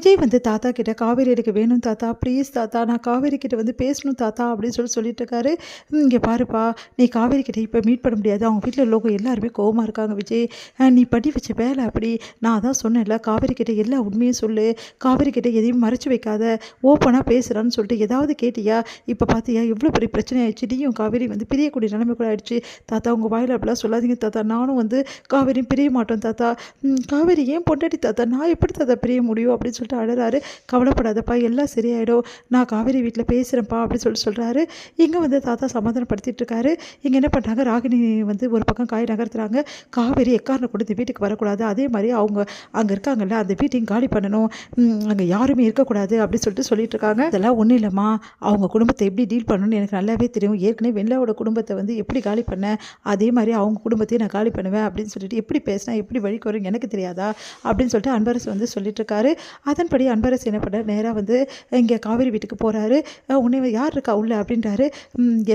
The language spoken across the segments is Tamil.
விஜய் வந்து தாத்தா கிட்ட காவேரி எனக்கு வேணும் தாத்தா, ப்ளீஸ் தாத்தா, நான் காவேரி கிட்ட வந்து பேசணும் தாத்தா அப்படின்னு சொல்லிட்டு இருக்காரு. இங்கே பாருப்பா, நீ காவேரி கிட்ட இப்போ மீட் பண்ண முடியாது. அவங்க வீட்டில் உள்ளவங்க எல்லாருமே கோவமாக இருக்காங்க விஜய். நீ பண்ணி வச்ச வேலை அப்படி. நான் அதான் சொன்னேன்ல, காவேரி கிட்ட எல்லா உண்மையும் சொல்லு, காவேரி கிட்ட எதையும் மறைச்சு வைக்காத, ஓப்பனாக பேசுகிறான்னு சொல்லிட்டு ஏதாவது கேட்டியா? இப்போ பார்த்தியா எவ்வளோ பெரிய பிரச்சனை ஆயிடுச்சு. நீயும் காவேரி வந்து பிரியக்கூடிய நிலைமை கூட ஆயிடுச்சு தாத்தா. உங்கள் வாயில் அப்படிலாம் சொல்லாதீங்க தாத்தா, நானும் வந்து காவேரியும் பிரிய மாட்டோம் தாத்தா. காவேரி ஏன் பொண்டாட்டி தாத்தா, நான் எப்படி தாத்தா பிரிய முடியும் அப்படின்னு சொல்லிட்டு அழறாரு. கவலைப்படாதப்பா, எல்லாம் சரியாயிடும், நான் காவேரி வீட்டில் பேசுகிறேன்ப்பா அப்படின்னு சொல்கிறாரு. இங்கே வந்து தாத்தா சமாதானப்படுத்திட்டு இருக்காரு. இங்கே என்ன பண்ணுறாங்க, ராகினி வந்து ஒரு பக்கம் காய் நகர்த்துறாங்க. காவேரி எக்காரணம் கூட இந்த வீட்டுக்கு வரக்கூடாது, அதே மாதிரி அவங்க அங்கே இருக்காங்கல்ல அந்த வீட்டையும் காலி பண்ணணும், அங்கே யாருமே இருக்கக்கூடாது அப்படின்னு சொல்லிட்டு இருக்காங்க. அதெல்லாம் ஒன்றும் இல்லைம்மா, அவங்க குடும்பத்தை எப்படி டீல் பண்ணணும்னு எனக்கு நல்லாவே தெரியும். ஏற்கனவே வெள்ளாவோட குடும்பத்தை வந்து எப்படி காலி பண்ணேன், அதே மாதிரி அவங்க குடும்பத்தையும் நான் காலி பண்ணுவேன் அப்படின்னு சொல்லிட்டு எப்படி பேசினா எப்படி வழிக்கு வரும் எனக்கு தெரியாதா அப்படின்னு சொல்லிட்டு அன்பரசு வந்து சொல்லிட்டு இருக்காரு. அதன்படி அன்பரசு என்ன பண்ணார், நேராக வந்து இங்கே காவேரி வீட்டுக்கு போகிறாரு. உன்னை யார் இருக்கா உள்ள அப்படின்றாரு.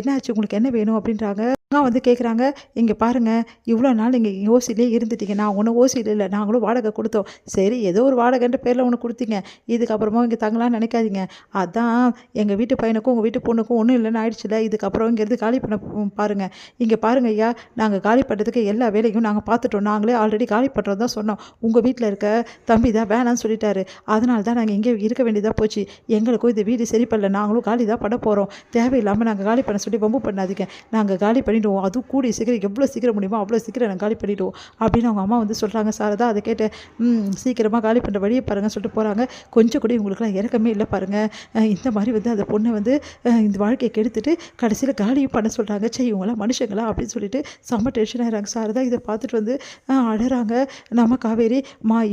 என்ன ஆச்சு, உங்களுக்கு என்ன வேணும் அப்படின்றாங்க. வந்து கேட்குறாங்க, இங்கே பாருங்கள், இவ்வளோ நாள் நீங்கள் ஓசிலே இருந்துட்டீங்க, நான் ஒன்றும் ஓசியில் இல்லை, நாங்களும் வாடகை கொடுத்தோம். சரி, ஏதோ ஒரு வாடகைன்ற பேரில் ஒன்று கொடுத்தீங்க, இதுக்கப்புறமா இங்கே தங்கலான்னு நினைக்காதீங்க. அதான் எங்கள் வீட்டு பையனுக்கும் உங்கள் வீட்டு பொண்ணுக்கும் ஒன்றும் இல்லைன்னு ஆயிடுச்சுல, இதுக்கப்புறம் இங்கேருந்து காலி பண்ண பாருங்கள். இங்கே பாருங்கள் ஐயா, நாங்கள் காலி பண்ணுறதுக்கு எல்லா வேலையும் நாங்கள் பார்த்துட்டோம், நாங்களே ஆல்ரெடி காலி பண்ணுறது தான் சொன்னோம். உங்கள் வீட்டில் இருக்க தம்பி தான் வேணான்னு சொல்லிட்டாரு, அதனால தான் நாங்கள் இங்கே இருக்க வேண்டியதாக போச்சு. எங்களுக்கும் இந்த வீடு சரி பண்ணல, நாங்களும் காலி தான் பண்ண போகிறோம். தேவையில்லாமல் நாங்கள் காலி பண்ண சொல்லி வம்பு பண்ணாதீங்க, நாங்கள் காலி பண்ணி அதுவும் கூடிய சீக்கிரம் எவ்வளோ சீக்கிரம் முடியுமோ அவ்வளோ சீக்கிரம் நாங்கள் காலி பண்ணிவிடுவோம் அப்படின்னு அவங்க அம்மா வந்து சொல்கிறாங்க. சாரதா அதை கேட்டு சீக்கிரமாக காலி பண்ணுற வழியை பாருங்கன்னு சொல்லிட்டு போகிறாங்க. கொஞ்சம் கூட இவங்களுக்குலாம் இறக்கமே இல்லை பாருங்கள். இந்த மாதிரி வந்து அந்த பொண்ணை வந்து இந்த வாழ்க்கையை கெடுத்துட்டு கடைசியில் காலியும் பண்ண சொல்கிறாங்க. சரி, இவங்களாம் மனுஷங்களா அப்படின்னு சொல்லிட்டு செம்ம டென்ஷன் ஆகிறாங்க. சாரதா இதை பார்த்துட்டு வந்து அழறாங்க. நம்ம காவேரி,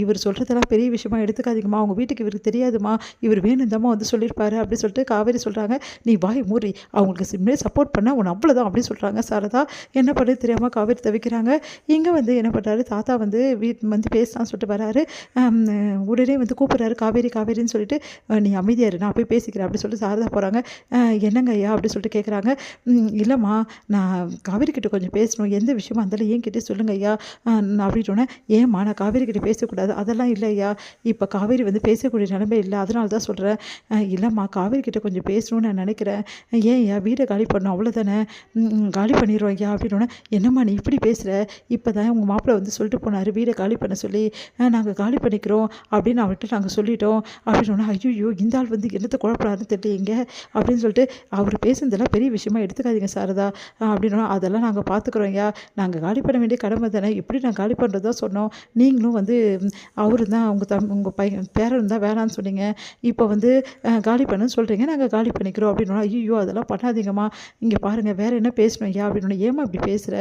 இவர் சொல்கிறதெல்லாம் பெரிய விஷயமா எடுத்துக்காதீங்கம்மா, அவங்க வீட்டுக்கு இவருக்கு தெரியாதுமா, இவர் வேணும் தாம்மா வந்து சொல்லியிருப்பாரு அப்படின்னு சொல்லிட்டு காவேரி சொல்கிறாங்க. நீ வாய் மூடி, அவங்களுக்கு சிம்மே சப்போர்ட் பண்ண உன்னை அவ்வளோதான் அப்படின்னு சொல்கிறாங்க. சாரதா என்ன பண்ணுறது தெரியாமல் காவேரி தவிக்கிறாங்க. இங்கே வந்து என்ன பண்ணுறாரு, தாத்தா வந்து வந்து பேசலான்னு சொல்லிட்டு வராரு. உடனே வந்து கூப்பிட்றாரு, காவேரி காவேரின்னு சொல்லிட்டு. நீ அமைதியாரு, நான் போய் பேசிக்கிறேன் அப்படின்னு சொல்லிட்டு சாரதா போகிறாங்க. என்னங்க ஐயா அப்படின்னு சொல்லிட்டு கேட்குறாங்க. இல்லைம்மா, நான் காவேரி கிட்ட கொஞ்சம் பேசணும், எந்த விஷயமா இருந்தாலும் ஏன் கிட்டே சொல்லுங்க ஐயா அப்படின்னோடனே. ஏம்மா, நான் காவேரி கிட்ட பேசக்கூடாது, அதெல்லாம் இல்லை ஐயா, இப்போ காவேரி வந்து பேசக்கூடிய நிலைமை இல்லை, அதனால தான் சொல்கிறேன். இல்லைம்மா, காவேரி கிட்ட கொஞ்சம் பேசணும்னு நான் நினைக்கிறேன். ஏன் ஐயா, வீடை காலி பண்ணோம் அவ்வளோதானே, காலி பண்ணிடுவோம் ஐயா அப்படின்னோடனே. என்னம்மா நீ இப்படி பேசுகிற, இப்போ தான் உங்கள் மாப்பிள்ளை வந்து சொல்லிட்டு போனார் வீடை காலி பண்ண சொல்லி, நாங்கள் காலி பண்ணிக்கிறோம் அப்படின்னு அவர்கிட்ட நாங்கள் சொல்லிட்டோம் அப்படின்னோடனே. ஐயோ, இந்த ஆள் வந்து என்னத்தை குழப்பறாருன்னு தெரியலைங்க அப்படின்னு சொல்லிட்டு, அவர் பேசுனதெல்லாம் பெரிய விஷயமா எடுத்துக்காதீங்க சாரதா அப்படின்னா. அதெல்லாம் நாங்கள் பார்த்துக்குறோம் ஐயா, நாங்கள் காலி பண்ண வேண்டிய கடமை தானே, எப்படி நாங்கள் காலி பண்ணுறதா சொன்னோம், நீங்களும் வந்து அவரு தான் உங்கள் பையன் பேரன் தான் வேணான்னு சொன்னீங்க, இப்போ வந்து காலி பண்ணுன்னு சொல்கிறீங்க, நாங்கள் காலி பண்ணிக்கிறோம் அப்படின்னா. ஐயோ, அதெல்லாம் பண்ணாதீங்கம்மா, இங்கே பாருங்கள், வேறு என்ன பேசணும் ஐயா அப்படின்னு. ஏமா இப்படி பேசுகிற,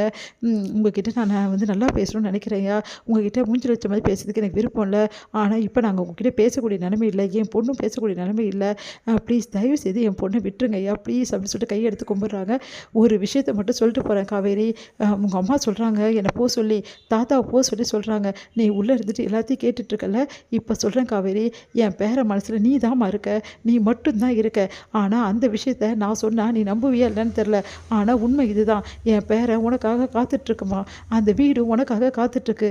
உங்ககிட்ட நான் வந்து நல்லா பேசணும்னு நினைக்கிறேன்யா, உங்ககிட்ட மூஞ்சில் வச்ச மாதிரி பேசுறதுக்கு எனக்கு விருப்பம் இல்லை, ஆனால் இப்போ நாங்கள் உங்ககிட்ட பேசக்கூடிய நிலைமை இல்லை, என் பொண்ணும் பேசக்கூடிய நிலைமை இல்லை, ப்ளீஸ் தயவு செய்து என் பொண்ணை விட்டுருங்க ஐயா ப்ளீஸ் அப்படின்னு சொல்லிட்டு கையெடுத்து கும்பிட்றாங்க. ஒரு விஷயத்தை மட்டும் சொல்லிட்டு போகிறேன் காவேரி, உங்கள் அம்மா சொல்கிறாங்க என்னை போக சொல்லி, தாத்தாவை போக சொல்லி சொல்கிறாங்க, நீ உள்ளே இருந்துட்டு எல்லாத்தையும் கேட்டுட்ருக்கல, இப்போ சொல்கிறேன் காவேரி, என் பேர மனசில் நீ தாம்மா இருக்க, நீ மட்டும்தான் இருக்க, ஆனால் அந்த விஷயத்த நான் சொன்னால் நீ நம்புவியா இல்லைன்னு தெரில, ஆனால் உண்மை இதுதான், என் பேரை உனக்காக காத்துட்ருக்குமா, அந்த வீடு உனக்காக காத்துட்ருக்கு,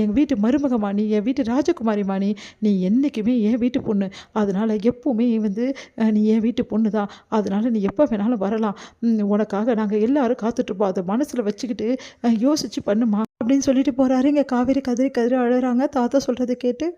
என் வீட்டு மருமகமா நீ, என் வீட்டு ராஜகுமாரிமா நீ, நீ என்றைக்குமே என் வீட்டு பொண்ணு, அதனால் எப்போவுமே வந்து நீ என் வீட்டு பொண்ணு தான், அதனால் நீ எப்போ வேணாலும் வரலாம், உனக்காக நாங்கள் எல்லாரும் காத்துட்ருப்போம், அதை மனசில் வச்சுக்கிட்டு யோசித்து பண்ணுமா அப்படின்னு சொல்லிட்டு போகிறாரு. இங்கே காவேரி கதறி கதறி அழுறாங்க தாத்தா சொல்கிறத கேட்டு.